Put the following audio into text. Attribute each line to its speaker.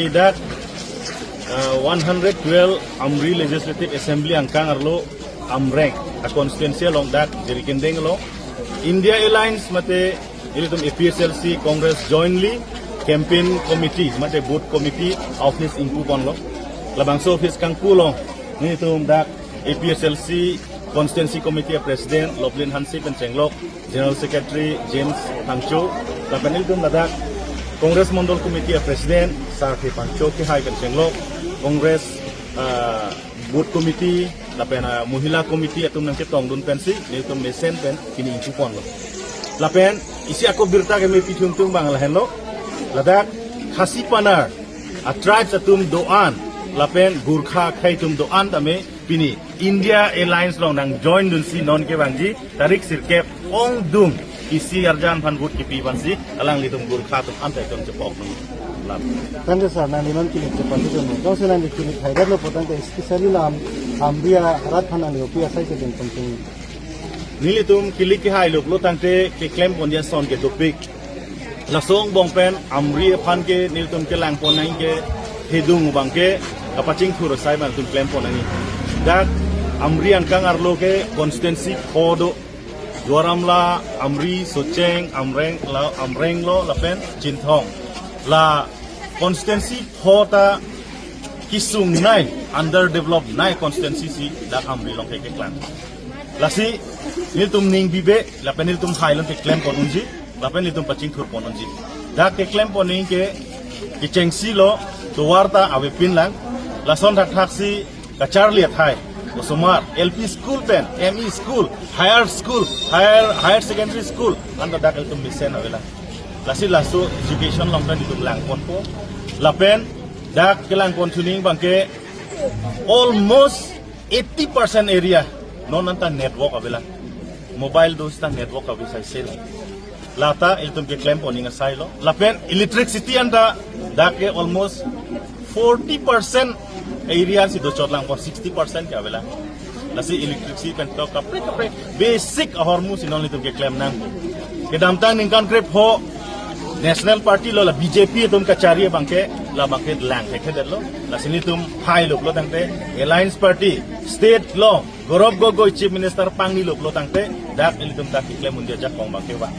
Speaker 1: That 112 Amri Legislative Assembly angkang arlo Amreng a constituency along that jadi kendeng lo India Alliance mate ilitum APSLC Congress jointly campaign committee mate booth committee office ingku pon lo labangso office kangku lo ni tum dak APSLC constituency committee president Loplin Hansi Pencenglok General Secretary James Hangcho lapan ilitum dak Congress Mondol Committee President Sarthi Pancho ke hai Pencenglok Congress Booth Committee lapen Muhila Committee atum nang ketong dun pensi ni tum mesen pen kini ingku pon lo lapen isi aku birta kami pitung tung bang lahen lo ladak khasi panar a tribes atum doan lapen Gurkha khai tum doan tame pini India Alliance long nang join dun si non ke bangji tarik sirkep ong dung isi arjan pan but kipi bansi alang litum Gurkha tum antai tum cepok ni
Speaker 2: Tanda sah nani non kilik cepat itu nih. Kau selain di kilik hairat lo potong ke spesiali lam ambia rat panan lo pia saya sedang penting.
Speaker 1: Nili tum kilik ke hai lo tangte ke klaim pondian son ke topik. Lasong bongpen amri pan ke nili tum ke lang ponang ke hedung bangke kapacing thur sai man tum klaim ponangi. Dat amri angkang arlo ke konstituensi kodo Dwaramla amri Socheng amreng lo lapen Jinthong la constituency hota kisung nai underdeveloped nai constituency si dak amri long ke klan lasi niltum ning bibe la peniltum highland ke claim ponunji la peniltum paching thur ponunji dak ke claim poning ke chengsi lo tuwarta awe pinlang la son dak taksi ka charlie thai osomar LP school pen ME school higher secondary school anda dak iltum bisen awela lasi lasu education long pen itu lang pon po lapen dak kelang pon tuning bangke almost 80% area non nanta network avela mobile dostang network avisa sel lata iltum ke claim poning asai lo lapen electricity anda dak ke almost 40% area si do chot lang por 60% ke avela lasi electricity pen to kapre basic hormu sinon iltum ke claim nang ke damtang ningkan grip ho National Party lo la BJP tum kachari bangke la bangke lang ke lo la sini tum hai lo tangte Alliance Party state lo Gorob Gogoi Chief Minister Pangni lo tangte dak ili tum tak ikle mundia jak kong bangke ba